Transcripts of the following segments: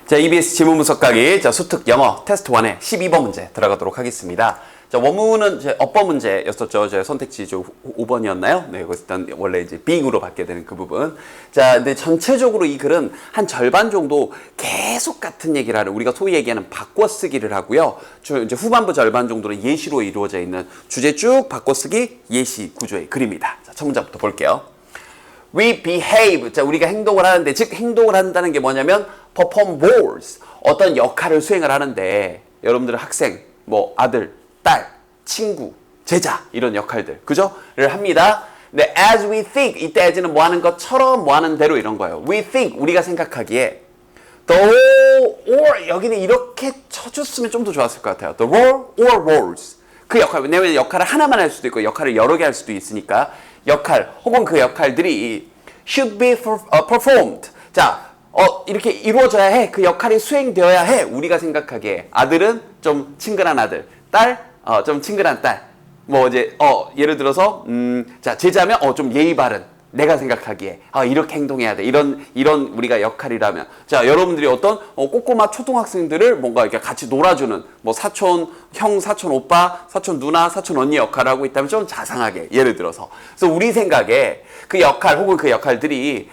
자, EBS 지문 분석 강의, 자, 수특 영어 테스트 1의 12번 문제 들어가도록 하겠습니다. 자, 원문은 이제 어법 문제였었죠. 제 선택지 5번이었나요? 네, 그래서 일단 원래 이제 빅으로 받게 되는 그 부분. 자, 근데 전체적으로 이 글은 한 절반 정도 계속 같은 얘기를 하는, 우리가 소위 얘기하는 바꿔쓰기를 하고요. 이제 후반부 절반 정도는 예시로 이루어져 있는 주제 쭉 바꿔쓰기 예시 구조의 글입니다. 자, 첫 문장부터 볼게요. We behave. 자, 우리가 행동을 하는데, 즉 행동을 한다는 게 뭐냐면 perform roles. 어떤 역할을 수행을 하는데, 여러분들은 학생, 뭐 아들, 딸, 친구, 제자 이런 역할들, 그죠?를 합니다. 근데 as we think, 이때 as는 뭐 하는 것처럼 뭐 하는 대로 이런 거예요. We think, 우리가 생각하기에 the role or 여기는 이렇게 쳐줬으면 좀 더 좋았을 것 같아요. The role or roles. 그 역할, 왜냐면 역할을 하나만 할 수도 있고 역할을 여러 개 할 수도 있으니까 역할 혹은 그 역할들이 should be performed. 자, 이렇게 이루어져야 해. 그 역할이 수행되어야 해. 우리가 생각하기에 아들은 좀 친근한 아들, 딸, 좀 친근한 딸. 뭐 이제 예를 들어서 자, 제자면 좀 예의 바른. 내가 생각하기에 이렇게 행동해야 돼. 이런 우리가 역할이라면, 자, 여러분들이 어떤 꼬꼬마 초등학생들을 뭔가 이렇게 같이 놀아주는 뭐 사촌 형, 사촌 오빠, 사촌 누나, 사촌 언니 역할을 하고 있다면 좀 자상하게, 예를 들어서. 그래서 우리 생각에 그 역할 혹은 그 역할들이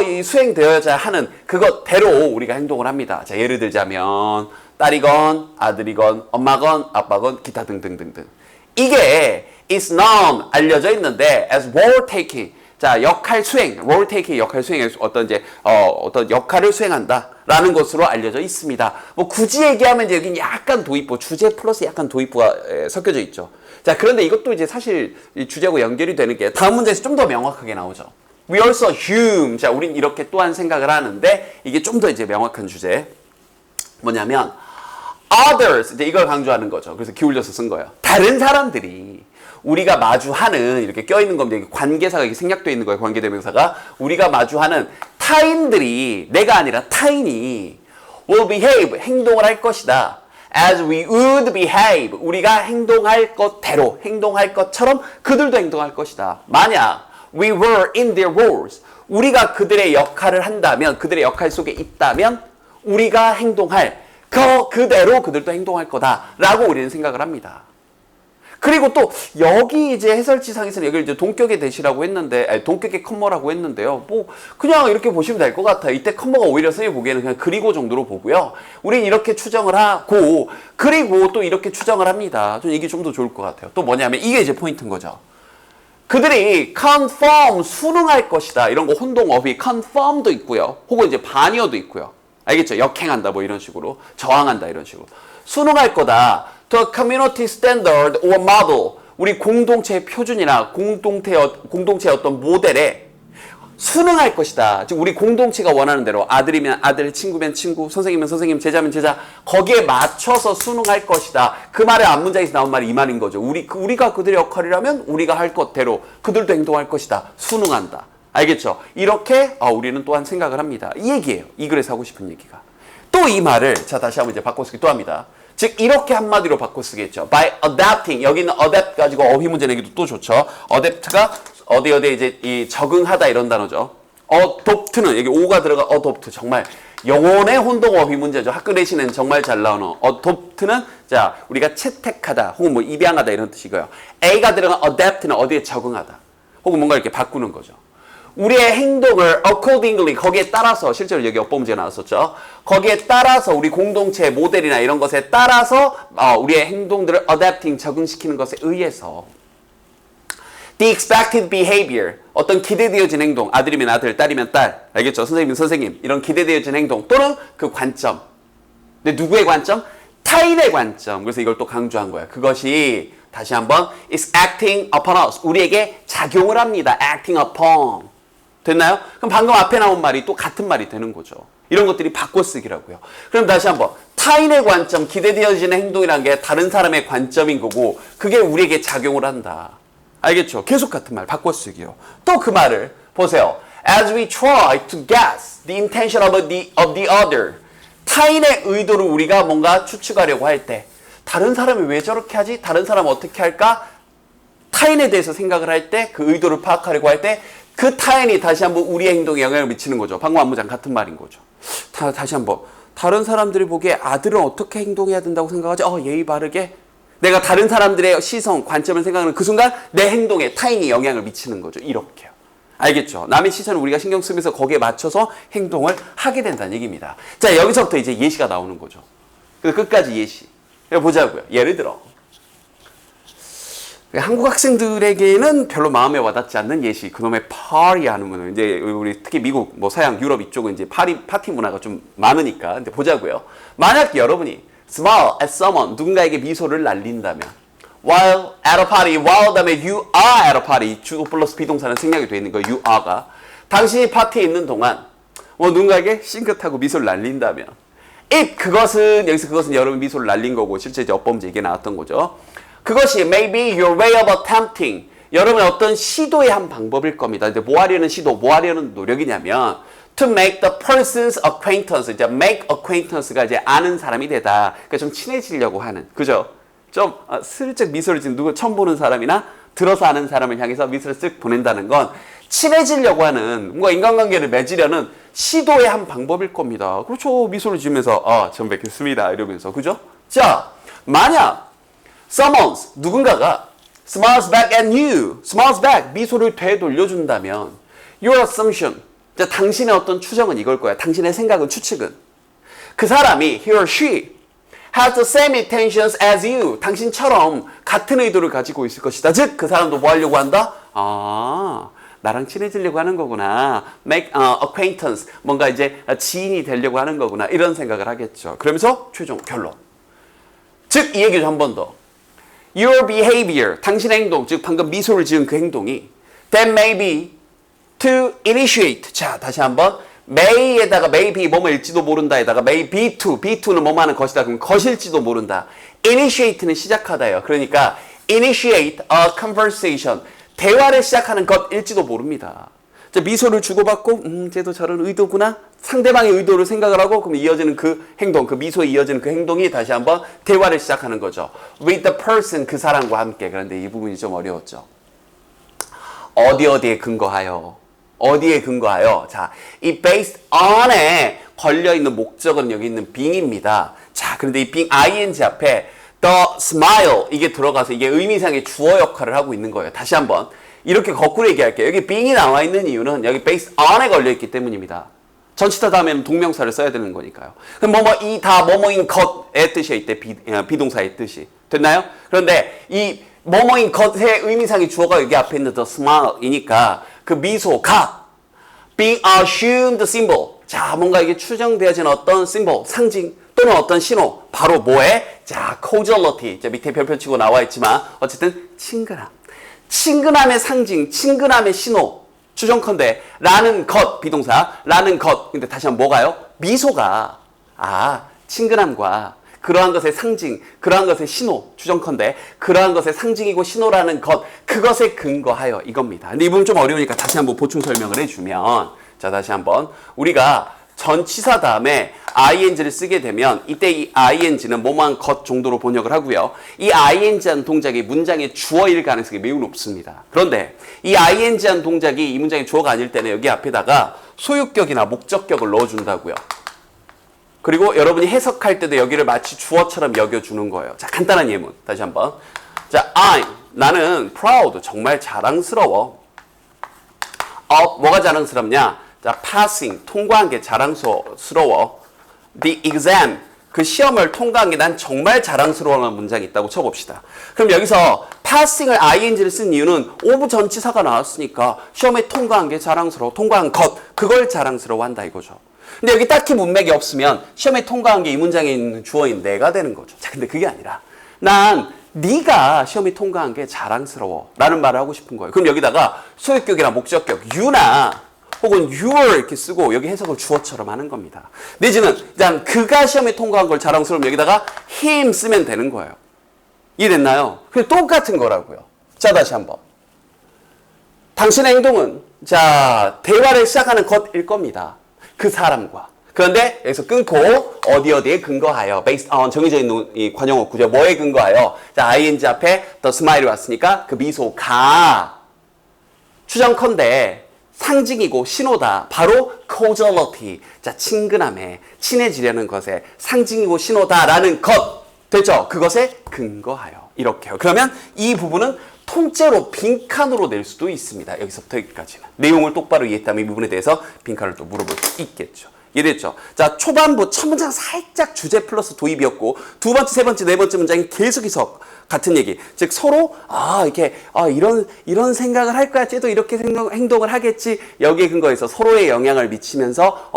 이 수행되어야 하는 그것대로 우리가 행동을 합니다. 자, 예를 들자면 딸이건 아들이건 엄마건 아빠건 기타 등등등등. 이게 is known, 알려져 있는데 as role taking. 자, 역할 수행, role taking, 역할 수행의 어떤 역할을 수행한다라는 것으로 알려져 있습니다. 뭐 굳이 얘기하면 이제 여기 약간 도입부, 주제 플러스 약간 도입부가 섞여져 있죠. 자, 그런데 이것도 이제 사실 이 주제하고 연결이 되는 게 다음 문제에서 좀 더 명확하게 나오죠. We also assume. 자, 우린 이렇게 또한 생각을 하는데 이게 좀 더 이제 명확한 주제. 뭐냐면 others, 이제 이걸 강조하는 거죠. 그래서 기울여서 쓴 거예요. 다른 사람들이 우리가 마주하는, 이렇게 껴있는 겁니다. 관계사가 이렇게 생략되어 있는 거예요. 관계대명사가. 우리가 마주하는 타인들이, 내가 아니라 타인이 will behave, 행동을 할 것이다. as we would behave, 우리가 행동할 것대로, 행동할 것처럼 그들도 행동할 것이다. 만약 we were in their roles, 우리가 그들의 역할을 한다면, 그들의 역할 속에 있다면 우리가 행동할 그대로 그들도 행동할 거다라고 우리는 생각을 합니다. 그리고 또 여기 이제 해설지상에서는 여기를 이제 동격의 대시라고 했는데, 동격의 컴머라고 했는데요. 뭐 그냥 이렇게 보시면 될 것 같아요. 이때 컴머가 오히려 선생님이 보기에는 그냥 그리고 정도로 보고요. 우린 이렇게 추정을 하고, 그리고 또 이렇게 추정을 합니다. 좀 이게 좀 더 좋을 것 같아요. 또 뭐냐면 이게 이제 포인트인 거죠. 그들이 conform, 순응할 것이다. 이런 거 혼동어휘 conform도 있고요. 혹은 이제 반의어도 있고요. 알겠죠? 역행한다 뭐 이런 식으로, 저항한다 이런 식으로. 순응할 거다. The community standard or model, 우리 공동체의 표준이나 공동체의 어떤 모델에 순응할 것이다. 즉 우리 공동체가 원하는 대로, 아들이면 아들, 친구면 친구, 선생님이면 선생님, 제자면 제자, 거기에 맞춰서 순응할 것이다. 그 말의 앞문장에서 나온 말이 이 말인 거죠. 우리가 그들의 역할이라면 우리가 할 것대로 그들도 행동할 것이다. 순응한다. 알겠죠? 이렇게 우리는 또한 생각을 합니다. 이 얘기예요. 이 글에서 하고 싶은 얘기가. 또 이 말을, 자, 다시 한번 이제 바꿔쓰기 또 합니다. 즉 이렇게 한마디로 바꿔쓰겠죠. By adapting. 여기는 adapt 가지고 어휘 문제 내기도 또 좋죠. adapt가 어디에 이제 이 적응하다 이런 단어죠. adopt는 여기 o가 들어가 adopt, 정말 영혼의 혼동 어휘 문제죠. 학교 내신은 정말 잘 나오는. adopt는 자, 우리가 채택하다 혹은 뭐 입양하다 이런 뜻이고요. a가 들어간 adapt는 어디에 적응하다 혹은 뭔가 이렇게 바꾸는 거죠. 우리의 행동을 accordingly, 거기에 따라서, 실제로 여기 어법 문제 나왔었죠. 거기에 따라서 우리 공동체의 모델이나 이런 것에 따라서 우리의 행동들을 adapting, 적응시키는 것에 의해서 the expected behavior, 어떤 기대되어진 행동, 아들이면 아들, 딸이면 딸, 알겠죠? 선생님이면 선생님, 이런 기대되어진 행동 또는 그 관점. 근데 누구의 관점? 타인의 관점. 그래서 이걸 또 강조한 거야. 그것이 다시 한번 is acting upon us, 우리에게 작용을 합니다. acting upon. 됐나요? 그럼 방금 앞에 나온 말이 또 같은 말이 되는 거죠. 이런 것들이 바꿔쓰기라고요. 그럼 다시 한번 타인의 관점, 기대되어지는 행동이라는 게 다른 사람의 관점인 거고 그게 우리에게 작용을 한다. 알겠죠? 계속 같은 말, 바꿔쓰기요. 또 그 말을 보세요. As we try to guess the intention of the other, 타인의 의도를 우리가 뭔가 추측하려고 할 때, 다른 사람이 왜 저렇게 하지? 다른 사람은 어떻게 할까? 타인에 대해서 생각을 할 때, 그 의도를 파악하려고 할 때 그 타인이 다시 한번 우리의 행동에 영향을 미치는 거죠. 방금 앞문장 같은 말인 거죠. 다시 한번 다른 사람들이 보기에 아들은 어떻게 행동해야 된다고 생각하지? 예의 바르게. 내가 다른 사람들의 시선, 관점을 생각하는 그 순간 내 행동에 타인이 영향을 미치는 거죠. 이렇게요. 알겠죠? 남의 시선을 우리가 신경 쓰면서 거기에 맞춰서 행동을 하게 된다는 얘기입니다. 자, 여기서부터 이제 예시가 나오는 거죠. 그래서 끝까지 예시. 보자고요. 예를 들어. 한국 학생들에게는 별로 마음에 와닿지 않는 예시. 그놈의 파티 하는 거는 이제 우리 특히 미국, 뭐 서양, 유럽 이쪽은 이제 파티 문화가 좀 많으니까 이제 보자고요. 만약 여러분이 smile at someone, 누군가에게 미소를 날린다면 while at a party, while 다음에 you are at a party, 주어 플러스 비동사는 생략이 되어 있는 거예요. you are가. 당신이 파티에 있는 동안 누군가에게 싱긋하고 미소를 날린다면 if 여기서 그것은 여러분 미소를 날린 거고 실제 이제 업범죄 이게 나왔던 거죠. 그것이 maybe your way of attempting, 여러분의 어떤 시도의 한 방법일 겁니다. 이제 뭐 하려는 시도, 뭐 하려는 노력이냐면 to make the person's acquaintance, 이제 make acquaintance가 이제 아는 사람이 되다. 그러니까 좀 친해지려고 하는, 그죠? 좀 슬쩍 미소를 지금 누구 처음 보는 사람이나 들어서 아는 사람을 향해서 미소를 쓱 보낸다는 건 친해지려고 하는, 뭔가 인간관계를 맺으려는 시도의 한 방법일 겁니다. 그렇죠. 미소를 지으면서 처음 뵙겠습니다 이러면서, 그죠? 자, 만약 someone's, 누군가가 smiles back at you, smiles back, 미소를 되돌려준다면 your assumption, 당신의 어떤 추정은 이걸 거야. 당신의 생각은, 추측은 그 사람이 he or she has the same intentions as you, 당신처럼 같은 의도를 가지고 있을 것이다. 즉 그 사람도 뭐 하려고 한다? 나랑 친해지려고 하는 거구나. make acquaintance, 뭔가 이제 지인이 되려고 하는 거구나. 이런 생각을 하겠죠. 그러면서 최종 결론. 즉 이 얘기를 한 번 더. Your behavior, 당신의 행동, 즉 방금 미소를 지은 그 행동이 that may be to initiate. 자, 다시 한번 may에다가 may be 뭐뭐일지도 모른다에다가 may be to, be to는 뭐뭐 하는 것이다. 그럼 것일지도 모른다. initiate는 시작하다예요. 그러니까 initiate a conversation, 대화를 시작하는 것일지도 모릅니다. 자, 미소를 주고받고 쟤도 저런 의도구나. 상대방의 의도를 생각을 하고 그럼 이어지는 그 행동, 그 미소에 이어지는 그 행동이 다시 한번 대화를 시작하는 거죠. with the person, 그 사람과 함께. 그런데 이 부분이 좀 어려웠죠. 어디에 근거하여? 어디에 근거하여? 자, 이 based on에 걸려있는 목적은 여기 있는 being입니다. 자, 그런데 이 being ing 앞에 the smile 이게 들어가서 이게 의미상의 주어 역할을 하고 있는 거예요. 다시 한번 이렇게 거꾸로 얘기할게요. 여기 being이 나와 있는 이유는 여기 based on에 걸려있기 때문입니다. 전치사 다음에는 동명사를 써야 되는 거니까요. 그럼 이 다 뭐뭐인 것의 뜻이에요. 이때 비동사의 뜻이. 됐나요? 그런데 이 뭐뭐인 것의 의미상의 주어가 여기 앞에 있는 the smile이니까 그 미소가 being assumed symbol. 자, 뭔가 이게 추정되어진 어떤 symbol, 상징 또는 어떤 신호. 바로 뭐에? 자, causality. 자, 밑에 별표 치고 나와 있지만 어쨌든 친근함. 친근함의 상징, 친근함의 신호. 추정컨대 라는 것, 비동사 라는 것. 근데 다시 한번 뭐가요? 미소가 친근함과 그러한 것의 상징, 그러한 것의 신호, 추정컨대 그러한 것의 상징이고 신호라는 것, 그것에 근거하여 이겁니다. 근데 이 부분 좀 어려우니까 다시 한번 보충 설명을 해주면, 자, 다시 한번 우리가 전치사 다음에 ing를 쓰게 되면 이때 이 ing는 뭐뭐한 것 정도로 번역을 하고요. 이 ing한 동작이 문장의 주어일 가능성이 매우 높습니다. 그런데 이 ing한 동작이 이 문장의 주어가 아닐 때는 여기 앞에다가 소유격이나 목적격을 넣어준다고요. 그리고 여러분이 해석할 때도 여기를 마치 주어처럼 여겨주는 거예요. 자, 간단한 예문 다시 한번. 자, 나는 proud, 정말 자랑스러워. 뭐가 자랑스럽냐? 자, passing, 통과한 게 자랑스러워. The exam, 그 시험을 통과한 게 난 정말 자랑스러워하는 문장이 있다고 쳐봅시다. 그럼 여기서 passing을 ing를 쓴 이유는 of 전치사가 나왔으니까 시험에 통과한 게 자랑스러워. 통과한 것, 그걸 자랑스러워한다 이거죠. 근데 여기 딱히 문맥이 없으면 시험에 통과한 게 이 문장에 있는 주어인 내가 되는 거죠. 자, 근데 그게 아니라 난 네가 시험에 통과한 게 자랑스러워 라는 말을 하고 싶은 거예요. 그럼 여기다가 소유격이나 목적격 you나 혹은 your 이렇게 쓰고 여기 해석을 주어처럼 하는 겁니다. 내지는 일단 그가 시험에 통과한 걸 자랑스러우면 여기다가 him 쓰면 되는 거예요. 이해됐나요? 그냥 똑같은 거라고요. 자, 다시 한번. 당신의 행동은 자, 대화를 시작하는 것일 겁니다. 그 사람과. 그런데 여기서 끊고 어디에 근거하여 based on 정해져 있는 이 관용어 구조 뭐에 근거하여 자, ing 앞에 the smile이 왔으니까 그 미소가 추정컨대 상징이고 신호다. 바로 causality. 자, 친근함에, 친해지려는 것에 상징이고 신호다라는 것. 됐죠? 그것에 근거하여. 이렇게요. 그러면 이 부분은 통째로 빈칸으로 낼 수도 있습니다. 여기서부터 여기까지는. 내용을 똑바로 이해했다면 이 부분에 대해서 빈칸을 또 물어볼 수 있겠죠. 이해됐죠? 자, 초반부 첫 문장 살짝 주제 플러스 도입이었고, 두 번째, 세 번째, 네 번째 문장이 계속해서 같은 얘기. 즉, 서로, 이런 생각을 할 거야. 쟤도 이렇게 행동을 하겠지. 여기에 근거해서 서로의 영향을 미치면서,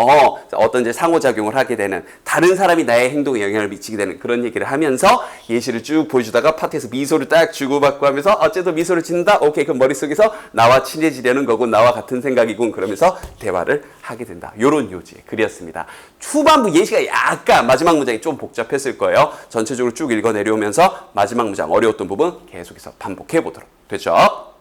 어떤 이제 상호작용을 하게 되는, 다른 사람이 나의 행동에 영향을 미치게 되는 그런 얘기를 하면서 예시를 쭉 보여주다가 파트에서 미소를 딱 주고받고 하면서, 쟤도 미소를 짓는다? 오케이. 그럼 머릿속에서 나와 친해지려는 거고, 나와 같은 생각이군. 그러면서 대화를 하게 된다. 요런 요지의 글이었습니다. 후반부 예시가 약간 마지막 문장이 좀 복잡했을 거예요. 전체적으로 쭉 읽어 내려오면서 마지막 문장 어려웠던 부분 계속해서 반복해 보도록. 됐죠?